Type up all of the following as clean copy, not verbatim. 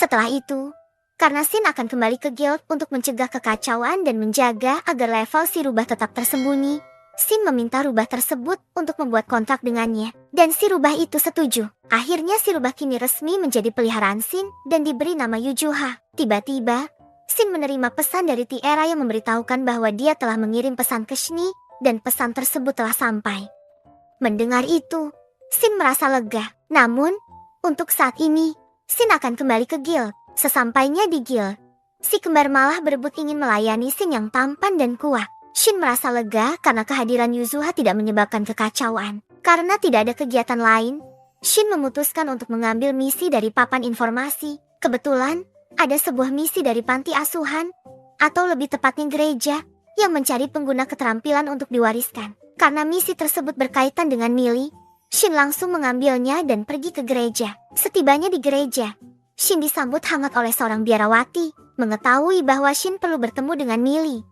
Setelah itu, karena Shin akan kembali ke guild untuk mencegah kekacauan dan menjaga agar level si rubah tetap tersembunyi, Shin meminta rubah tersebut untuk membuat kontrak dengannya, dan si rubah itu setuju. Akhirnya si rubah kini resmi menjadi peliharaan Shin dan diberi nama Yujuha. Tiba-tiba, Shin menerima pesan dari Tiara yang memberitahukan bahwa dia telah mengirim pesan ke Shini dan pesan tersebut telah sampai. Mendengar itu, Shin merasa lega. Namun, untuk saat ini, Shin akan kembali ke guild. Sesampainya di guild, si kembar malah berebut ingin melayani Shin yang tampan dan kuat. Shin merasa lega karena kehadiran Yuzuha tidak menyebabkan kekacauan. Karena tidak ada kegiatan lain, Shin memutuskan untuk mengambil misi dari papan informasi. Kebetulan, ada sebuah misi dari panti asuhan, atau lebih tepatnya gereja, yang mencari pengguna keterampilan untuk diwariskan. Karena misi tersebut berkaitan dengan Millie, Shin langsung mengambilnya dan pergi ke gereja. Setibanya di gereja, Shin disambut hangat oleh seorang biarawati, mengetahui bahwa Shin perlu bertemu dengan Millie.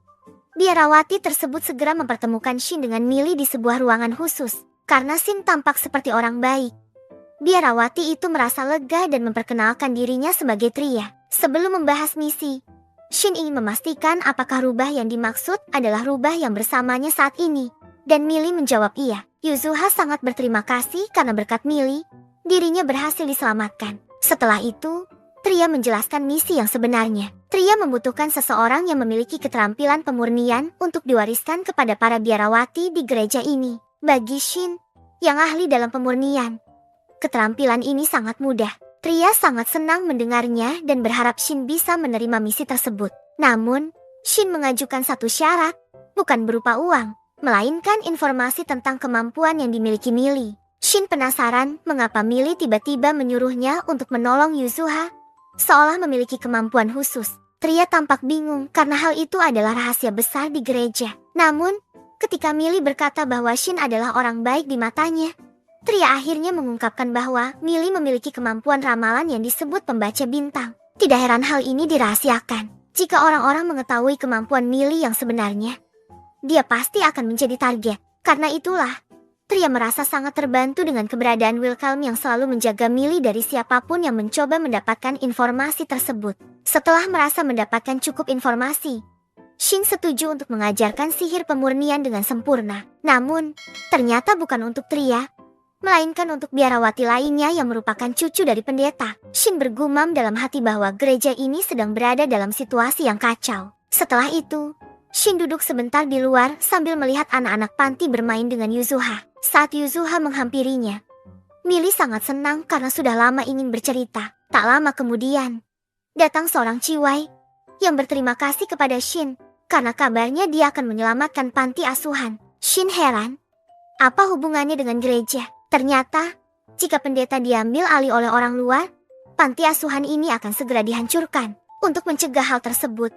Biarawati tersebut segera mempertemukan Shin dengan Millie di sebuah ruangan khusus. Karena Shin tampak seperti orang baik, biarawati itu merasa lega dan memperkenalkan dirinya sebagai Tria. Sebelum membahas misi, Shin ingin memastikan apakah rubah yang dimaksud adalah rubah yang bersamanya saat ini. Dan Millie menjawab iya. Yuzuha sangat berterima kasih karena berkat Millie, dirinya berhasil diselamatkan. Setelah itu, Tria menjelaskan misi yang sebenarnya. Tria membutuhkan seseorang yang memiliki keterampilan pemurnian untuk diwariskan kepada para biarawati di gereja ini. Bagi Shin, yang ahli dalam pemurnian, keterampilan ini sangat mudah. Tria sangat senang mendengarnya dan berharap Shin bisa menerima misi tersebut. Namun, Shin mengajukan satu syarat, bukan berupa uang, melainkan informasi tentang kemampuan yang dimiliki Millie. Shin penasaran mengapa Millie tiba-tiba menyuruhnya untuk menolong Yuzuha, seolah memiliki kemampuan khusus. Tria tampak bingung karena hal itu adalah rahasia besar di gereja. Namun, ketika Millie berkata bahwa Shin adalah orang baik di matanya, Tria akhirnya mengungkapkan bahwa Millie memiliki kemampuan ramalan yang disebut pembaca bintang. Tidak heran hal ini dirahasiakan. Jika orang-orang mengetahui kemampuan Millie yang sebenarnya, dia pasti akan menjadi target. Karena itulah, Tria merasa sangat terbantu dengan keberadaan Wilhelm yang selalu menjaga Millie dari siapapun yang mencoba mendapatkan informasi tersebut. Setelah merasa mendapatkan cukup informasi, Shin setuju untuk mengajarkan sihir pemurnian dengan sempurna. Namun, ternyata bukan untuk Tria, melainkan untuk biarawati lainnya yang merupakan cucu dari pendeta. Shin bergumam dalam hati bahwa gereja ini sedang berada dalam situasi yang kacau. Setelah itu, Shin duduk sebentar di luar sambil melihat anak-anak panti bermain dengan Yuzuha. Saat Yuzuha menghampirinya, Millie sangat senang karena sudah lama ingin bercerita. Tak lama kemudian, datang seorang ciwai yang berterima kasih kepada Shin karena kabarnya dia akan menyelamatkan panti asuhan. Shin heran, apa hubungannya dengan gereja? Ternyata, jika pendeta diambil alih oleh orang luar, panti asuhan ini akan segera dihancurkan. Untuk mencegah hal tersebut,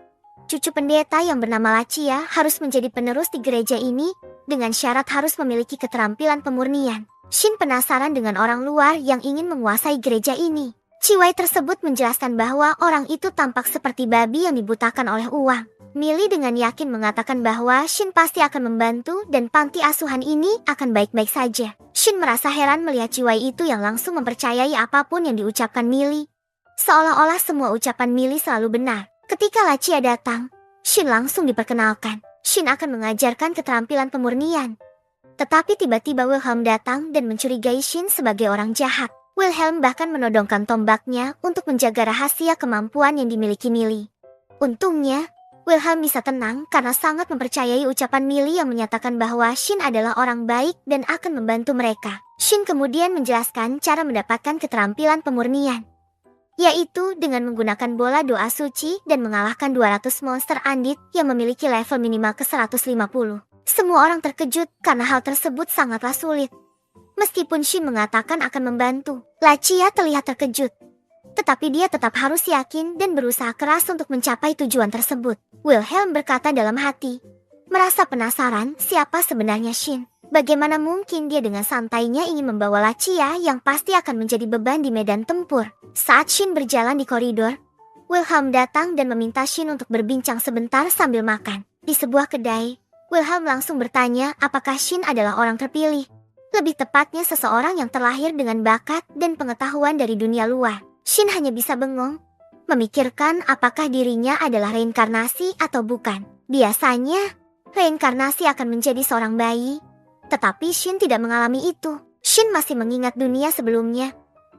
cucu pendeta yang bernama Lachia harus menjadi penerus di gereja ini dengan syarat harus memiliki keterampilan pemurnian. Shin penasaran dengan orang luar yang ingin menguasai gereja ini. Ciwai tersebut menjelaskan bahwa orang itu tampak seperti babi yang dibutakan oleh uang. Millie dengan yakin mengatakan bahwa Shin pasti akan membantu dan panti asuhan ini akan baik-baik saja. Shin merasa heran melihat ciwai itu yang langsung mempercayai apapun yang diucapkan Millie. Seolah-olah semua ucapan Millie selalu benar. Ketika Lachia datang, Shin langsung diperkenalkan. Shin akan mengajarkan keterampilan pemurnian. Tetapi tiba-tiba Wilhelm datang dan mencurigai Shin sebagai orang jahat. Wilhelm bahkan menodongkan tombaknya untuk menjaga rahasia kemampuan yang dimiliki Millie. Untungnya, Wilhelm bisa tenang karena sangat mempercayai ucapan Millie yang menyatakan bahwa Shin adalah orang baik dan akan membantu mereka. Shin kemudian menjelaskan cara mendapatkan keterampilan pemurnian, yaitu dengan menggunakan bola doa suci dan mengalahkan 200 monster Andit yang memiliki level minimal ke 150. Semua orang terkejut karena hal tersebut sangatlah sulit. Meskipun Shin mengatakan akan membantu, Lachia terlihat terkejut. Tetapi dia tetap harus yakin dan berusaha keras untuk mencapai tujuan tersebut. Wilhelm berkata dalam hati, merasa penasaran siapa sebenarnya Shin. Bagaimana mungkin dia dengan santainya ingin membawa Lachia yang pasti akan menjadi beban di medan tempur. Saat Shin berjalan di koridor, Wilhelm datang dan meminta Shin untuk berbincang sebentar sambil makan. Di sebuah kedai, Wilhelm langsung bertanya apakah Shin adalah orang terpilih. Lebih tepatnya seseorang yang terlahir dengan bakat dan pengetahuan dari dunia luar. Shin hanya bisa bengong, memikirkan apakah dirinya adalah reinkarnasi atau bukan. Biasanya, reinkarnasi akan menjadi seorang bayi, tetapi Shin tidak mengalami itu. Shin masih mengingat dunia sebelumnya,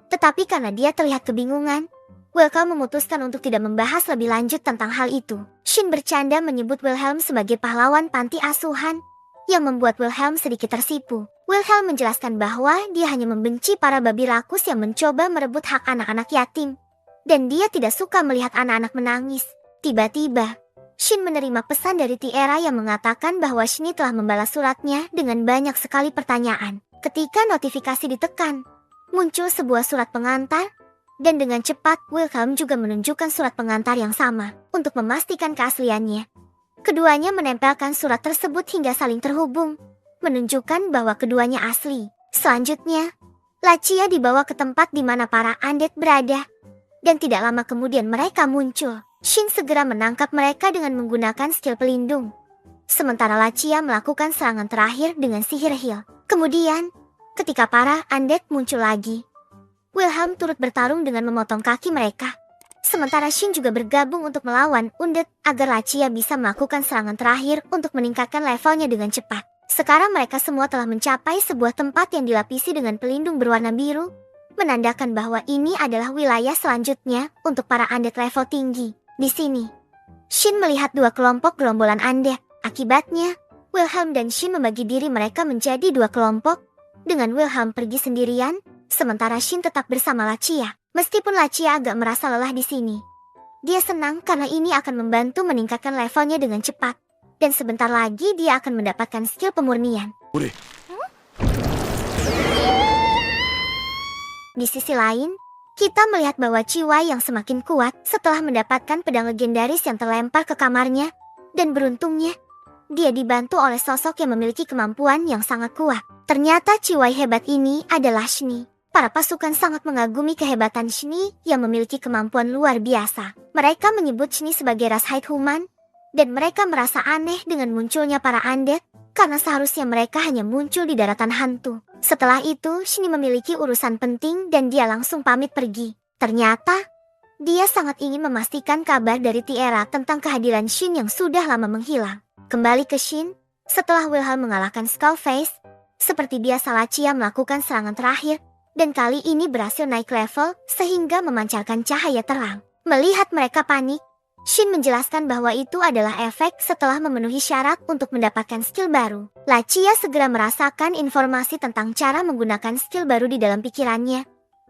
tetapi karena dia terlihat kebingungan, Wilhelm memutuskan untuk tidak membahas lebih lanjut tentang hal itu. Shin bercanda menyebut Wilhelm sebagai pahlawan panti asuhan, yang membuat Wilhelm sedikit tersipu. Wilhelm menjelaskan bahwa dia hanya membenci para babi rakus yang mencoba merebut hak anak-anak yatim, dan dia tidak suka melihat anak-anak menangis. Tiba-tiba, Shin menerima pesan dari Tiara yang mengatakan bahwa Shin telah membalas suratnya dengan banyak sekali pertanyaan. Ketika notifikasi ditekan, muncul sebuah surat pengantar, dan dengan cepat Wilhelm juga menunjukkan surat pengantar yang sama untuk memastikan keasliannya. Keduanya menempelkan surat tersebut hingga saling terhubung, menunjukkan bahwa keduanya asli. Selanjutnya, Lachia dibawa ke tempat di mana para undead berada, dan tidak lama kemudian mereka muncul. Shin segera menangkap mereka dengan menggunakan skill pelindung, sementara Lachia melakukan serangan terakhir dengan sihir heal. Kemudian, ketika para undead muncul lagi, Wilhelm turut bertarung dengan memotong kaki mereka. Sementara Shin juga bergabung untuk melawan undead agar Lachia bisa melakukan serangan terakhir untuk meningkatkan levelnya dengan cepat. Sekarang mereka semua telah mencapai sebuah tempat yang dilapisi dengan pelindung berwarna biru, menandakan bahwa ini adalah wilayah selanjutnya untuk para undead level tinggi. Di sini, Shin melihat dua kelompok gerombolan undead. Akibatnya, Wilhelm dan Shin membagi diri mereka menjadi dua kelompok, dengan Wilhelm pergi sendirian, sementara Shin tetap bersama Lachia. Meskipun Lachia agak merasa lelah di sini, dia senang karena ini akan membantu meningkatkan levelnya dengan cepat. Dan sebentar lagi dia akan mendapatkan skill pemurnian. Di sisi lain, kita melihat bahwa Chiwai yang semakin kuat setelah mendapatkan pedang legendaris yang terlempar ke kamarnya. Dan beruntungnya, dia dibantu oleh sosok yang memiliki kemampuan yang sangat kuat. Ternyata Chiwai hebat ini adalah Shni. Para pasukan sangat mengagumi kehebatan Shni yang memiliki kemampuan luar biasa. Mereka menyebut Shni sebagai ras Haid Human, dan mereka merasa aneh dengan munculnya para undead, karena seharusnya mereka hanya muncul di daratan hantu. Setelah itu, Shni memiliki urusan penting dan dia langsung pamit pergi. Ternyata, dia sangat ingin memastikan kabar dari Tiara tentang kehadiran Shin yang sudah lama menghilang. Kembali ke Shin, setelah Wilhelm mengalahkan Skullface, seperti biasa Lachia melakukan serangan terakhir, dan kali ini berhasil naik level sehingga memancarkan cahaya terang. Melihat mereka panik, Shin menjelaskan bahwa itu adalah efek setelah memenuhi syarat untuk mendapatkan skill baru. Lachia segera merasakan informasi tentang cara menggunakan skill baru di dalam pikirannya,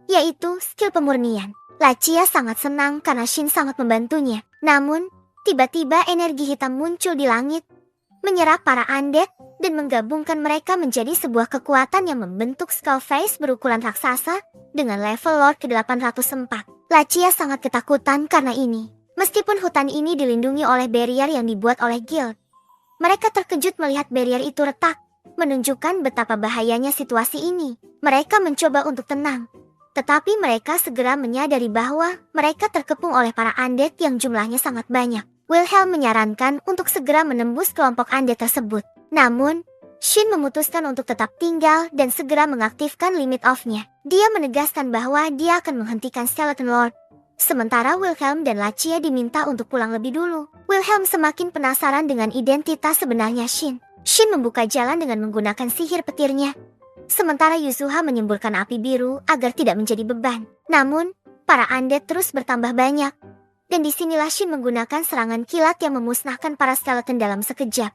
yaitu skill pemurnian. Lachia sangat senang karena Shin sangat membantunya. Namun, tiba-tiba energi hitam muncul di langit, menyerap para undead, dan menggabungkan mereka menjadi sebuah kekuatan yang membentuk Skullface berukuran raksasa dengan level Lord ke-804. Lachia sangat ketakutan karena ini. Meskipun hutan ini dilindungi oleh barrier yang dibuat oleh guild, mereka terkejut melihat barrier itu retak, menunjukkan betapa bahayanya situasi ini. Mereka mencoba untuk tenang, tetapi mereka segera menyadari bahwa mereka terkepung oleh para undead yang jumlahnya sangat banyak. Wilhelm menyarankan untuk segera menembus kelompok undead tersebut. Namun, Shin memutuskan untuk tetap tinggal dan segera mengaktifkan limit off-nya. Dia menegaskan bahwa dia akan menghentikan Skeleton Lord. Sementara Wilhelm dan Lachia diminta untuk pulang lebih dulu. Wilhelm semakin penasaran dengan identitas sebenarnya Shin. Shin membuka jalan dengan menggunakan sihir petirnya. Sementara Yuzuha menyemburkan api biru agar tidak menjadi beban. Namun, para undead terus bertambah banyak. Dan disinilah Shin menggunakan serangan kilat yang memusnahkan para skeleton dalam sekejap.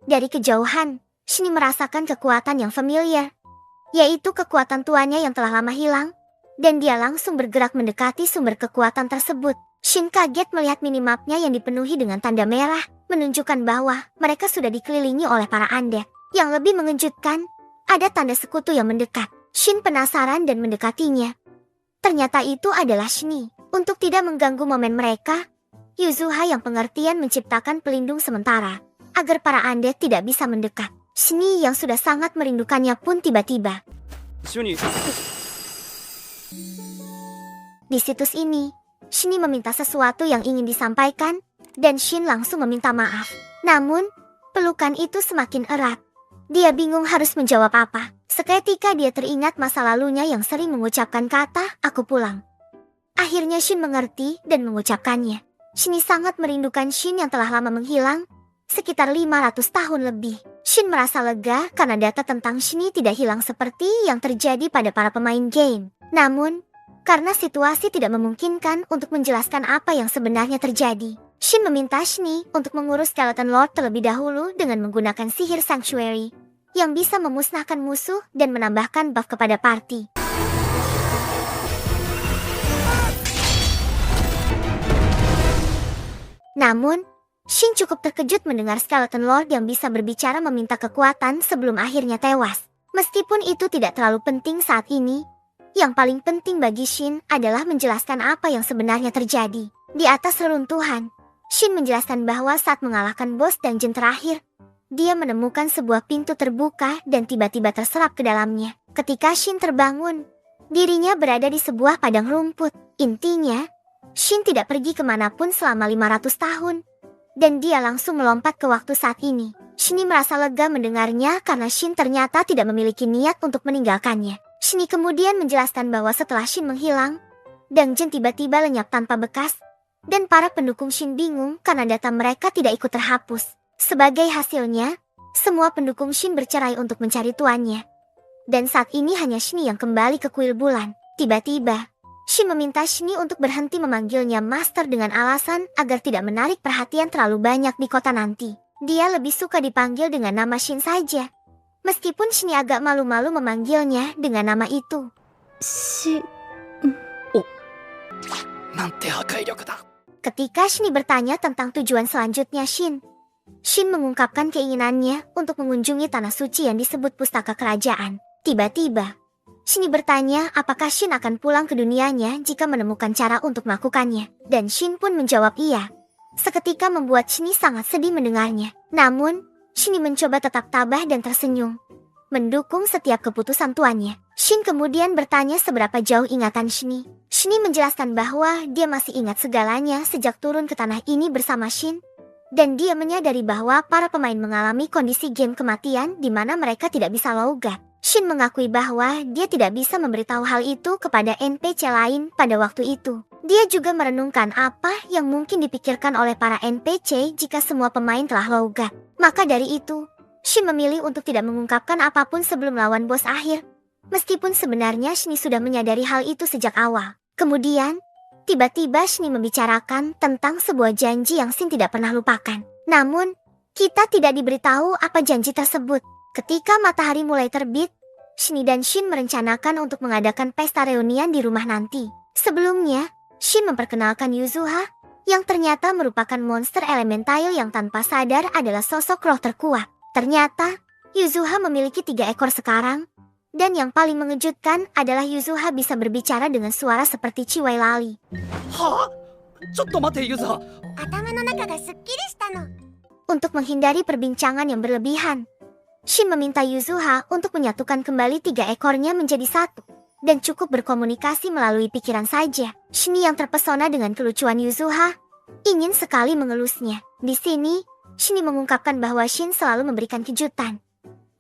Dari kejauhan, Shin merasakan kekuatan yang familiar, yaitu kekuatan tuannya yang telah lama hilang, dan dia langsung bergerak mendekati sumber kekuatan tersebut. Shin kaget melihat minimapnya yang dipenuhi dengan tanda merah, menunjukkan bahwa mereka sudah dikelilingi oleh para undead. Yang lebih mengejutkan, ada tanda sekutu yang mendekat. Shin penasaran dan mendekatinya. Ternyata itu adalah Shni. Untuk tidak mengganggu momen mereka, Yuzuha yang pengertian menciptakan pelindung sementara, agar para undead tidak bisa mendekat. Shni yang sudah sangat merindukannya pun tiba-tiba. Di situs ini, Shni meminta sesuatu yang ingin disampaikan, dan Shin langsung meminta maaf. Namun, pelukan itu semakin erat. Dia bingung harus menjawab apa. Seketika dia teringat masa lalunya yang sering mengucapkan kata, "Aku pulang." Akhirnya Shin mengerti dan mengucapkannya. Shin sangat merindukan Shin yang telah lama menghilang, sekitar 500 tahun lebih. Shin merasa lega karena data tentang Shin tidak hilang seperti yang terjadi pada para pemain game. Namun, karena situasi tidak memungkinkan untuk menjelaskan apa yang sebenarnya terjadi, Shin meminta Shin untuk mengurus Skeleton Lord terlebih dahulu dengan menggunakan sihir Sanctuary yang bisa memusnahkan musuh dan menambahkan buff kepada party. Namun, Shin cukup terkejut mendengar Skeleton Lord yang bisa berbicara meminta kekuatan sebelum akhirnya tewas. Meskipun itu tidak terlalu penting saat ini, yang paling penting bagi Shin adalah menjelaskan apa yang sebenarnya terjadi. Di atas reruntuhan, Shin menjelaskan bahwa saat mengalahkan bos dungeon terakhir, dia menemukan sebuah pintu terbuka dan tiba-tiba terserap ke dalamnya. Ketika Shin terbangun, dirinya berada di sebuah padang rumput. Intinya, Shin tidak pergi kemanapun selama 500 tahun. Dan dia langsung melompat ke waktu saat ini. Shin merasa lega mendengarnya karena Shin ternyata tidak memiliki niat untuk meninggalkannya. Shin kemudian menjelaskan bahwa setelah Shin menghilang, dungeon tiba-tiba lenyap tanpa bekas, dan para pendukung Shin bingung karena data mereka tidak ikut terhapus. Sebagai hasilnya, semua pendukung Shin bercerai untuk mencari tuannya. Dan saat ini hanya Shin yang kembali ke kuil bulan. Tiba-tiba, Shin meminta Shin untuk berhenti memanggilnya Master dengan alasan agar tidak menarik perhatian terlalu banyak di kota nanti. Dia lebih suka dipanggil dengan nama Shin saja. Meskipun Shin agak malu-malu memanggilnya dengan nama itu. Ketika Shin bertanya tentang tujuan selanjutnya Shin mengungkapkan keinginannya untuk mengunjungi tanah suci yang disebut Pustaka Kerajaan. Tiba-tiba, Shin bertanya apakah Shin akan pulang ke dunianya jika menemukan cara untuk melakukannya. Dan Shin pun menjawab iya. Seketika membuat Shin sangat sedih mendengarnya. Namun, Shin mencoba tetap tabah dan tersenyum, mendukung setiap keputusan tuannya. Shin kemudian bertanya seberapa jauh ingatan Shin. Shin menjelaskan bahwa dia masih ingat segalanya sejak turun ke tanah ini bersama Shin. Dan dia menyadari bahwa para pemain mengalami kondisi game kematian di mana mereka tidak bisa logat. Shin mengakui bahwa dia tidak bisa memberitahu hal itu kepada NPC lain pada waktu itu. Dia juga merenungkan apa yang mungkin dipikirkan oleh para NPC jika semua pemain telah logat. Maka dari itu, Shin memilih untuk tidak mengungkapkan apapun sebelum lawan bos akhir. Meskipun sebenarnya Shin sudah menyadari hal itu sejak awal. Kemudian, tiba-tiba Shin membicarakan tentang sebuah janji yang Shin tidak pernah lupakan. Namun, kita tidak diberitahu apa janji tersebut. Ketika matahari mulai terbit, Shin dan Shin merencanakan untuk mengadakan pesta reunian di rumah nanti. Sebelumnya, Shin memperkenalkan Yuzuha, yang ternyata merupakan monster elemental yang tanpa sadar adalah sosok roh terkuat. Ternyata, Yuzuha memiliki 3 ekor sekarang, dan yang paling mengejutkan adalah Yuzuha bisa berbicara dengan suara seperti Chiwei Lali. Untuk menghindari perbincangan yang berlebihan, Shin meminta Yuzuha untuk menyatukan kembali 3 ekornya menjadi satu, dan cukup berkomunikasi melalui pikiran saja. Shin yang terpesona dengan kelucuan Yuzuha, ingin sekali mengelusnya. Di sini, Shin mengungkapkan bahwa Shin selalu memberikan kejutan.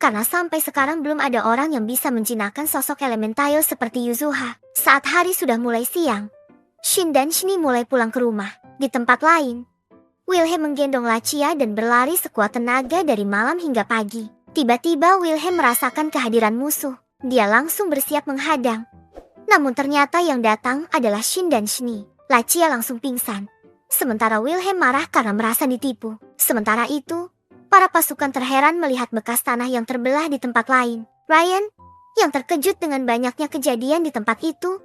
Karena sampai sekarang belum ada orang yang bisa menjinakkan sosok elemental seperti Yuzuha. Saat hari sudah mulai siang, Shin dan Shin mulai pulang ke rumah. Di tempat lain, Wilhelm menggendong Lachia dan berlari sekuat tenaga dari malam hingga pagi. Tiba-tiba Wilhelm merasakan kehadiran musuh. Dia langsung bersiap menghadang. Namun ternyata yang datang adalah Shin dan Shin. Lachia langsung pingsan. Sementara Wilhelm marah karena merasa ditipu. Sementara itu, para pasukan terheran melihat bekas tanah yang terbelah di tempat lain. Ryan, yang terkejut dengan banyaknya kejadian di tempat itu,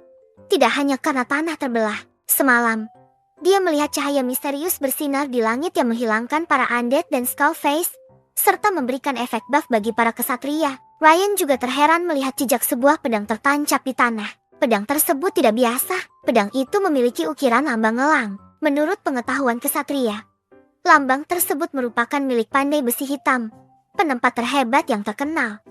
tidak hanya karena tanah terbelah. Semalam, dia melihat cahaya misterius bersinar di langit yang menghilangkan para undead dan Skullface, serta memberikan efek buff bagi para kesatria. Ryan juga terheran melihat jejak sebuah pedang tertancap di tanah. Pedang tersebut tidak biasa. Pedang itu memiliki ukiran lambang elang. Menurut pengetahuan kesatria, lambang tersebut merupakan milik pandai besi hitam, penempat terhebat yang terkenal.